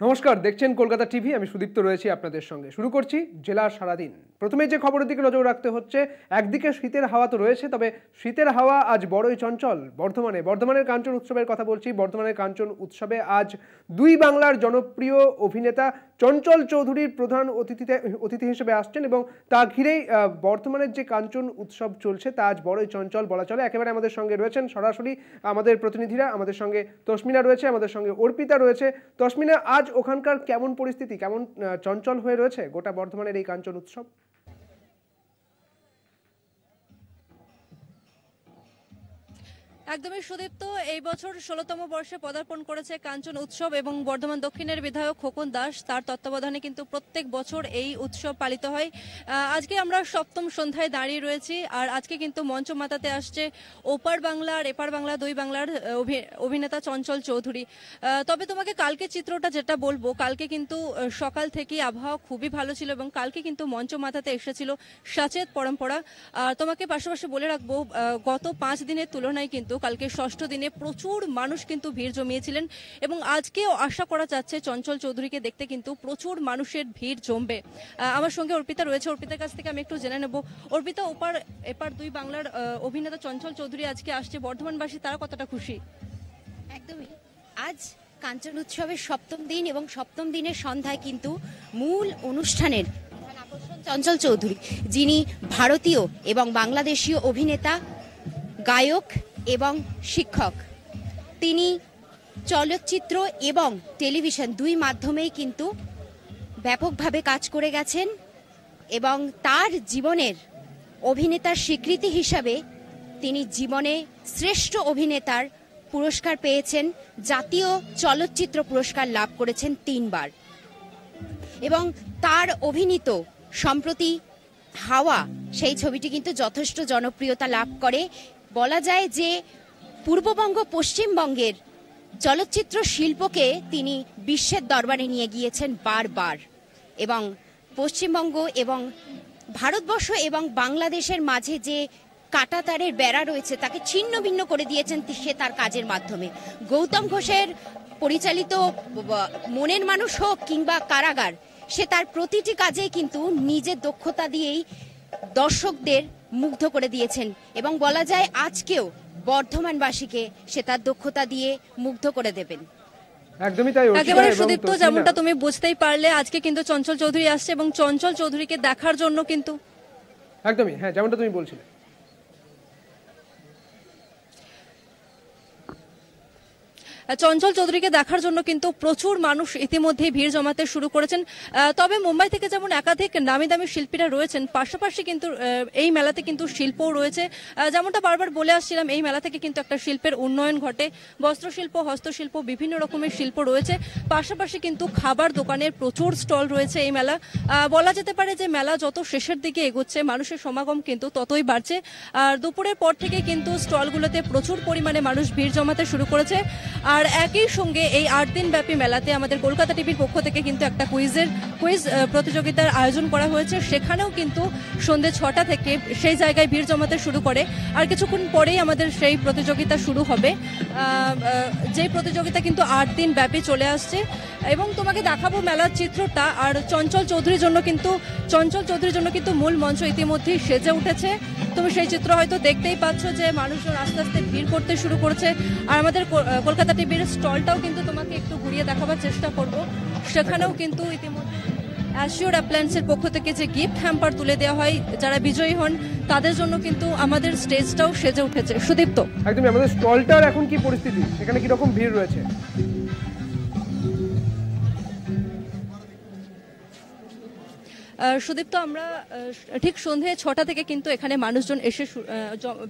নমস্কার, দেখছেন কলকাতা টিভি। আমি সুদীপ্ত রয়েছি আপনাদের সঙ্গে। শুরু করছি জেলা সারাদিন। প্রথমে যে খবরের দিকে নজর রাখতে হচ্ছে, একদিকে শীতের হাওয়া তো রয়েছে, তবে শীতের হাওয়া আজ বড়ই চঞ্চল। বর্ধমানের কাঞ্চন উৎসবের কথা বলছি। বর্ধমানের কাঞ্চন উৎসবে আজ দুই বাংলার জনপ্রিয় অভিনেতা চঞ্চল চৌধুরীর প্রধান অতিথি হিসেবে আসছেন এবং তা ঘিরেই বর্ধমানের যে কাঞ্চন উৎসব চলছে তা আজ বড়ই চঞ্চল বলা চলে। একেবারে আমাদের সঙ্গে রয়েছেন সরাসরি আমাদের প্রতিনিধিরা। আমাদের সঙ্গে তসমিনা রয়েছে, আমাদের সঙ্গে অর্পিতা রয়েছে। তসমিনা, আজ ওখানকার কেমন পরিস্থিতি, কেমন চঞ্চল হয়ে রয়েছে গোটা বর্ধমানের এই কাঞ্চন উৎসব? একদমই সুদীপ্ত, এই বছর ১৬তম বর্ষে পদার্পণ করেছে কাঞ্চন উৎসব এবং বর্ধমান দক্ষিণের বিধায়ক খোকন দাস তার তত্ত্বাবধানে কিন্তু প্রত্যেক বছর এই উৎসব পালিত হয়। আজকে আমরা সপ্তম সন্ধ্যায় দাঁড়িয়ে রয়েছি, আর আজকে কিন্তু মঞ্চ মাতাতে আসছে ওপার বাংলা আর এপার বাংলা দুই বাংলার অভিনেতা চঞ্চল চৌধুরী। তবে তোমাকে কালকে চিত্রটা যেটা বলবো, কালকে কিন্তু সকাল থেকেই আবহাওয়া খুবই ভালো ছিল এবং কালকে কিন্তু মঞ্চ মাতাতে এসেছিল সাচেত পরম্পরা। আর তোমাকে পাশাপাশি বলে রাখবো, গত 5 দিনের তুলনায় কিন্তু কালকে ষষ্ঠ দিনে প্রচুর মানুষ কিন্তু ভিড় জমিয়েছিলেন এবং আজকেও আশা করা যাচ্ছে চঞ্চল চৌধুরীকে দেখতে কিন্তু প্রচুর মানুষের ভিড় জমবে। আমার সঙ্গে অর্পিতা রয়েছে, অর্পিতার কাছ থেকে আমি একটু জেনে নেব। অর্পিতা, ওপার এপার দুই বাংলার অভিনেতা চঞ্চল চৌধুরী আজকে আসছে, বর্ধমানবাসী তারা কতটা খুশি? একদমই, আজ কাঞ্চন উৎসবের সপ্তম দিন এবং সপ্তম দিনের সন্ধ্যায় কিন্তু মূল অনুষ্ঠানের প্রধান আকর্ষণ চঞ্চল চৌধুরী, যিনি ভারতীয় এবং বাংলাদেশীয় অভিনেতা, গায়ক এবং শিক্ষক। তিনি চলচ্চিত্র এবং টেলিভিশন দুই মাধ্যমেই কিন্তু ব্যাপকভাবে কাজ করে গেছেন এবং তার জীবনের অভিনেতার স্বীকৃতি হিসাবে তিনি জীবনে শ্রেষ্ঠ অভিনেতার পুরস্কার পেয়েছেন, জাতীয় চলচ্চিত্র পুরস্কার লাভ করেছেন 3 বার এবং তার অভিনীত সম্প্রতি হাওয়া সেই ছবিটি কিন্তু যথেষ্ট জনপ্রিয়তা লাভ করে। বলা যায় যে পূর্ববঙ্গ পশ্চিমবঙ্গের চলচ্চিত্র শিল্পকে তিনি বিশ্বের দরবারে নিয়ে গিয়েছেন বারবার এবং পশ্চিমবঙ্গ এবং ভারতবর্ষ এবং বাংলাদেশের মাঝে যে কাঁটাতারের বেড়া রয়েছে তাকে ছিন্ন ভিন্ন করে দিয়েছেন সে তার কাজের মাধ্যমে। গৌতম ঘোষের পরিচালিত মনের মানুষ হোক কিংবা কারাগার, সে তার প্রতিটি কাজেই কিন্তু নিজের দক্ষতা দিয়েই দর্শকদের মুগ্ধ করে দিয়েছেন এবং বলা যায় আজকেও বর্ধমানবাসীকে সে তার দক্ষতা দিয়ে মুগ্ধ করে দেবেন। একদমই তাই। একেবারে সুদীপ্ত, যেমনটা তুমি বুঝতেই পারলে আজকে কিন্তু চঞ্চল চৌধুরী আসছে এবং চঞ্চল চৌধুরীকে দেখার জন্য কিন্তু একদমই, হ্যাঁ, যেমনটা তুমি বলছিলে। চঞ্চল চৌধুরীকে দেখার জন্য কিন্তু প্রচুর মানুষ ইতিমধ্যেই ভিড় জমাতে শুরু করেছেন। তবে মুম্বাই থেকে যেমন একাধিক নামি দামি শিল্পীরা রয়েছেন, পাশাপাশি কিন্তু এই মেলাতে কিন্তু শিল্পও রয়েছে। যেমনটা বারবার বলে আসছিলাম, এই মেলা থেকে কিন্তু একটা শিল্পের উন্নয়ন ঘটে। বস্ত্রশিল্প, হস্তশিল্প, বিভিন্ন রকমের শিল্প রয়েছে। পাশাপাশি কিন্তু খাবার দোকানের প্রচুর স্টল রয়েছে এই মেলা। বলা যেতে পারে যে মেলা যত শেষের দিকে এগোচ্ছে মানুষের সমাগম কিন্তু ততই বাড়ছে। আর দুপুরের পর থেকে কিন্তু স্টলগুলোতে প্রচুর পরিমাণে মানুষ ভিড় জমাতে শুরু করেছে। আর একই সঙ্গে এই 8 দিন ব্যাপী মেলাতে আমাদের কলকাতা টিভির পক্ষ থেকে কিন্তু একটা কুইজ প্রতিযোগিতার আয়োজন করা হয়েছে। সেখানেও কিন্তু সন্ধ্যে 6টা থেকে সেই জায়গায় ভিড় জমাতে শুরু করে। আর কিছুক্ষণ পরেই আমাদের সেই প্রতিযোগিতা শুরু হবে, যে প্রতিযোগিতা কিন্তু 8 দিন ব্যাপী চলে আসছে এবং তোমাকে দেখাবো মেলার চিত্রটা। আর চঞ্চল চৌধুরীর জন্য কিন্তু মূল মঞ্চ ইতিমধ্যেই সেজে উঠেছে। তুমি সেই চিত্র হয়তো দেখতেই পাচ্ছ যে মানুষজন আস্তে আস্তে ভিড় করতে শুরু করেছে। আর আমাদের কলকাতা টিভির স্টলটাও কিন্তু তোমাকে একটু ঘুরিয়ে দেখাবার চেষ্টা করব। সেখানেও কিন্তু ইতিমধ্যে অ্যাশিওর অ্যাপ্লায়েন্সের পক্ষ থেকে যে গিফট হ্যাম্পার তুলে দেওয়া হয় যারা বিজয়ী হন তাদের জন্য কিন্তু আমাদের স্টেজটাও সেজে উঠেছে। সুদীপ্ত, একদমই। আমাদের স্টলটার এখন কি পরিস্থিতি, সেখানে কি রকম ভিড় রয়েছে? সুদীপ্ত, আমরা ঠিক সন্ধ্যে 6টা থেকে কিন্তু এখানে মানুষজন এসে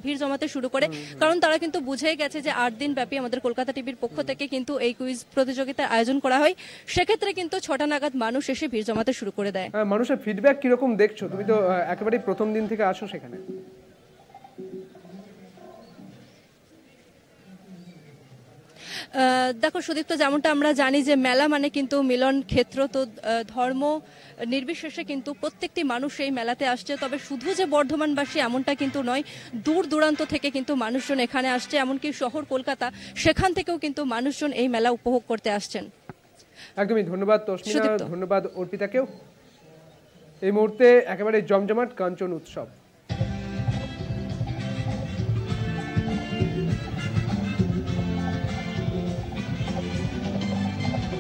ভিড় জমাতে শুরু করে, কারণ তারা কিন্তু বুঝেই গেছে যে 8 দিন ব্যাপী আমাদের কলকাতা টিভির পক্ষ থেকে কিন্তু এই কুইজ প্রতিযোগিতার আয়োজন করা হয়। সেক্ষেত্রে কিন্তু 6টা নাগাদ মানুষ এসে ভিড় জমাতে শুরু করে দেয়। মানুষের ফিডব্যাক কিরকম দেখছো? তুমি তো একেবারে প্রথম দিন থেকে আসো সেখানে। দেখো সুদীপ্ত, যেমনটা আমরা জানি যে মেলা মানে কিন্তু মিলন ক্ষেত্র, তো ধর্ম নির্বিশেষে কিন্তু প্রত্যেকটি মানুষ এই মেলাতে আসছে। তবে শুধু যে বর্ধমানবাসী এমনটা কিন্তু নয়, দূর দূরান্ত থেকে কিন্তু মানুষজন এখানে আসছে, এমনকি শহর কলকাতা সেখান থেকেও কিন্তু মানুষজন এই মেলা উপভোগ করতে আসছেন। একদমই ধন্যবাদ তসমিনা, সুদীপ্ত। ধন্যবাদ অর্পিতাকেও। এই মুহূর্তে একেবারে জমজমাট কাঞ্চন উৎসব।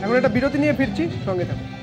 এখন একটা বিরতি নিয়ে ফিরছি, সঙ্গে থাকুন।